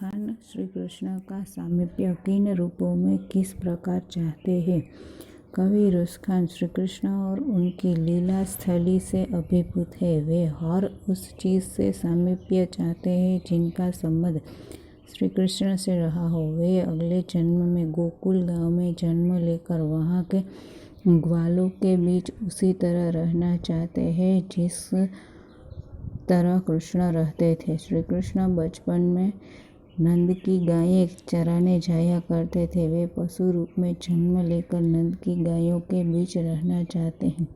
खान श्री कृष्ण का सामीप्य किन रूपों में किस प्रकार चाहते हैं। कवि रुस खान श्री कृष्ण और उनकी लीला स्थली से अभिभूत है। वे हर उस चीज़ से सामीप्य चाहते हैं जिनका संबंध श्री कृष्ण से रहा हो। वे अगले जन्म में गोकुल गांव में जन्म लेकर वहाँ के ग्वालों के बीच उसी तरह रहना चाहते हैं जिस तरह कृष्ण रहते थे। श्री कृष्ण बचपन में नंद की गायें चराने जाया करते थे। वे पशु रूप में जन्म लेकर नंद की गायों के बीच रहना चाहते हैं।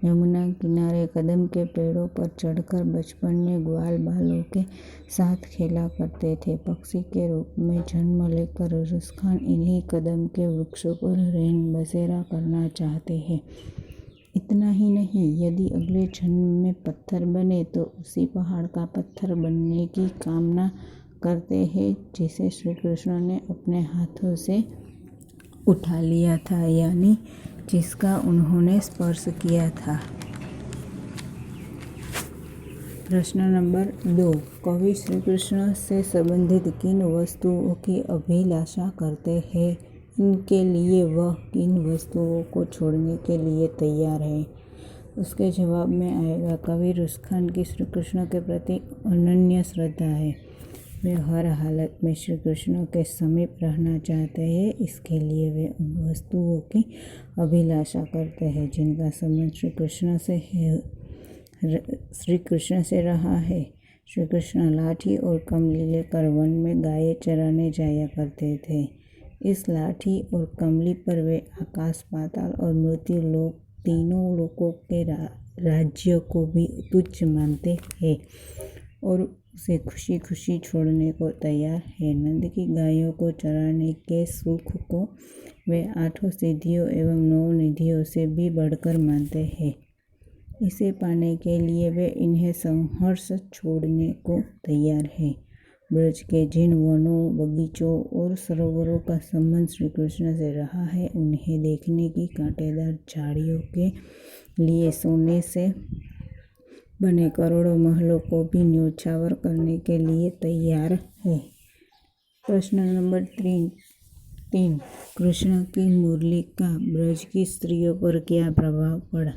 यमुना किनारे कदम के पेड़ों पर चढ़कर बचपन में ग्वाल बालों के साथ खेला करते थे। पक्षी के रूप में जन्म लेकर रुस खान इन्हीं कदम के वृक्षों पर रैन बसेरा करना चाहते हैं। इतना ही नहीं, यदि अगले जन्म में पत्थर बने तो उसी पहाड़ का पत्थर बनने की कामना करते हैं जिसे श्री कृष्ण ने अपने हाथों से उठा लिया था, यानी जिसका उन्होंने स्पर्श किया था। प्रश्न नंबर 2, कवि श्री कृष्ण से संबंधित किन वस्तुओं की अभिलाषा करते हैं, इनके लिए वह किन वस्तुओं को छोड़ने के लिए तैयार है। उसके जवाब में आएगा, कवि रुस खान की श्री कृष्ण के प्रति अनन्य श्रद्धा है। वे हर हालत में श्री कृष्ण के समीप रहना चाहते हैं। इसके लिए वे उन वस्तुओं की अभिलाषा करते हैं जिनका संबंध श्री कृष्ण से रहा है। श्री कृष्ण लाठी और कमली लेकर वन में गायें चराने जाया करते थे। इस लाठी और कमली पर वे आकाश, पाताल और मृत्यु लोक तीनों लोकों के राज्य को भी तुच्छ मानते हैं और उसे खुशी खुशी छोड़ने को तैयार है। नंद की गायों को चराने के सुख को वे 8 सिद्धियों एवं 9 निधियों से भी बढ़कर मानते हैं। इसे पाने के लिए वे इन्हें संहर्ष छोड़ने को तैयार है। ब्रज के जिन वनों, बगीचों और सरोवरों का संबंध श्री कृष्ण से रहा है, उन्हें देखने की कांटेदार झाड़ियों के लिए सोने से बने करोड़ों महलों को भी न्योछावर करने के लिए तैयार है। प्रश्न नंबर 3, कृष्ण की मुरली का ब्रज की स्त्रियों पर क्या प्रभाव पड़ा।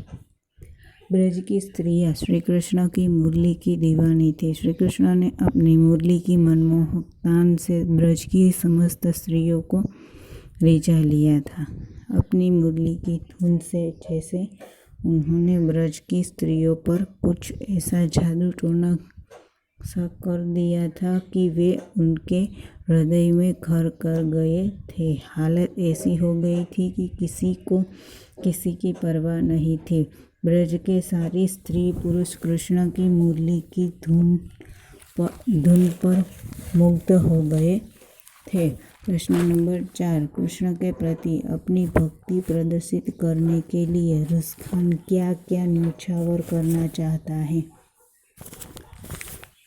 ब्रज की स्त्रियां श्री कृष्ण की मुरली की दीवानी थी। श्री कृष्ण ने अपनी मुरली की मनमोहक तान से ब्रज की समस्त स्त्रियों को रिझा लिया था। अपनी मुरली की धुन से जैसे उन्होंने ब्रज की स्त्रियों पर कुछ ऐसा जादू टोना सा कर दिया था कि वे उनके हृदय में घर कर गए थे। हालत ऐसी हो गई थी कि किसी को किसी की परवाह नहीं थी। ब्रज के सारी स्त्री पुरुष कृष्ण की मुरली की धुन पर मुग्ध हो गए थे। प्रश्न नंबर 4, कृष्ण के प्रति अपनी भक्ति प्रदर्शित करने के लिए रुस खान क्या क्या न्योछावर करना चाहता है।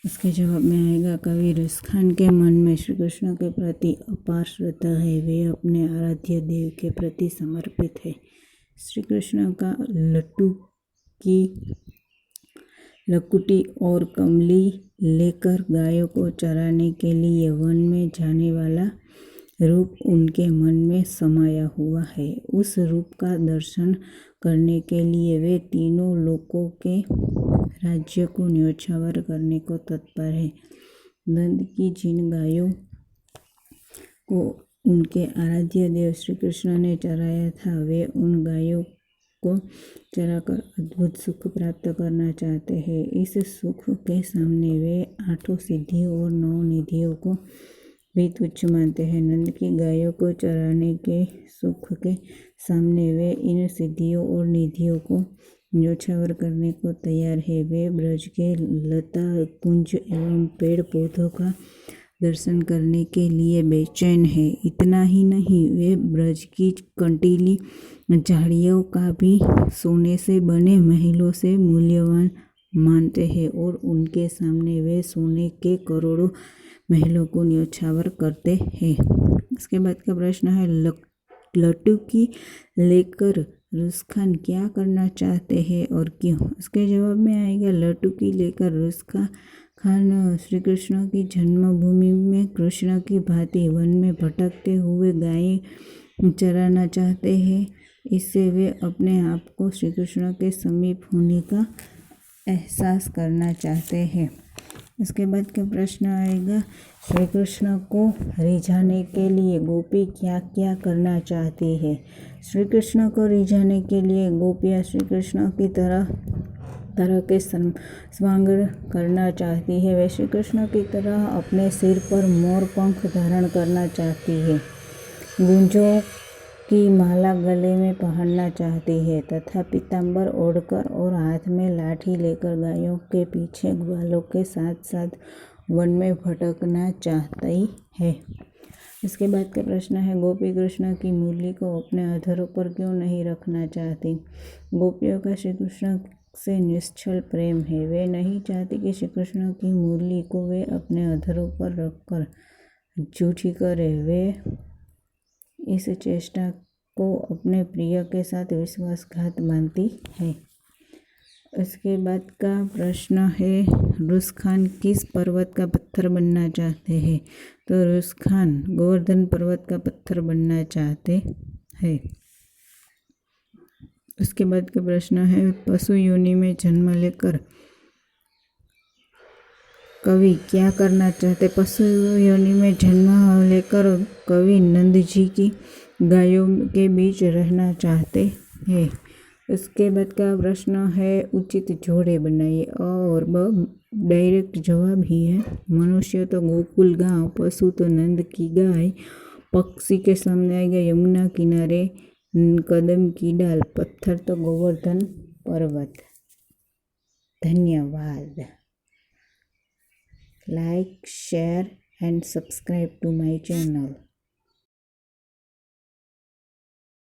उसके जवाब में आएगा, कवि रुस खान के मन में श्री कृष्ण के प्रति अपार श्रद्धा है। वे अपने आराध्य देव के प्रति समर्पित है। श्री कृष्ण का लकुटी और कमली लेकर गायों को चराने के लिए वन में जाने वाला रूप उनके मन में समाया हुआ है। उस रूप का दर्शन करने के लिए वे तीनों लोकों के राज्य को न्योछावर करने को तत्पर है। नंद की जिन गायों को उनके आराध्य देव श्री कृष्ण ने चराया था, वे उन गायों को चराकर अद्भुत सुख प्राप्त करना चाहते हैं। इस सुख के सामने वे 8 सिद्धियों और 9 निधियों को भी तुच्छ मानते हैं। नंद की गायों को चराने के सुख के सामने वे इन सिद्धियों और निधियों को न्योछावर करने को तैयार है। वे ब्रज के लता कुंज एवं पेड़ पौधों का दर्शन करने के लिए बेचैन है। इतना ही नहीं, वे ब्रज की कंटीली झाड़ियों का भी सोने से बने महलों से मूल्यवान मानते हैं और उनके सामने वे सोने के करोड़ों महलों को न्योछावर करते हैं। इसके बाद का प्रश्न है, लटुकी लेकर रुस खान क्या करना चाहते हैं और क्यों। इसके जवाब में आएगा, लटुकी लेकर रुस खान श्री कृष्ण की जन्मभूमि में कृष्ण की भांति वन में भटकते हुए गायें चराना चाहते हैं। इससे वे अपने आप को श्री कृष्ण के समीप होने का एहसास करना चाहते हैं। इसके बाद का प्रश्न आएगा, श्री कृष्ण को रिझाने के लिए गोपी क्या क्या करना चाहती है। श्री कृष्ण को रिझाने के लिए गोपियाँ श्री कृष्ण की तरह के स्वांग करना चाहती है। वे श्री कृष्ण की तरह अपने सिर पर मोर पंख धारण करना चाहती है, गुंजों की माला गले में पहनना चाहती है तथा पीताम्बर ओढ़कर और हाथ में लाठी लेकर गायों के पीछे ग्वालों के साथ साथ वन में भटकना चाहती है। इसके बाद का प्रश्न है, गोपी कृष्ण की मुरली को अपने अधरों पर क्यों नहीं रखना चाहती। गोपियों का श्री कृष्ण से निश्चल प्रेम है। वे नहीं चाहती कि श्री कृष्ण की मुरली को वे अपने अधरों पर रखकर झूठी करे। वे इस चेष्टा को अपने प्रिय के साथ विश्वासघात मानती है। इसके बाद का प्रश्न है, रुस्खान किस पर्वत का पत्थर बनना चाहते हैं। तो रुस्खान गोवर्धन पर्वत का पत्थर बनना चाहते हैं। उसके बाद का प्रश्न है, पशु योनि में जन्म लेकर कवि क्या करना चाहते। पशु योनि में जन्म लेकर कवि नंद जी की गायों के बीच रहना चाहते हैं। उसके बाद का प्रश्न है, उचित जोड़े बनाइए। और डायरेक्ट जवाब ही है। मनुष्य तो गोकुल गांव, पशु तो नंद की गाय, पक्षी के सामने आएगा यमुना किनारे कदम की डाल, पत्थर तो गोवर्धन पर्वत। धन्यवाद। Like, share and subscribe to my channel.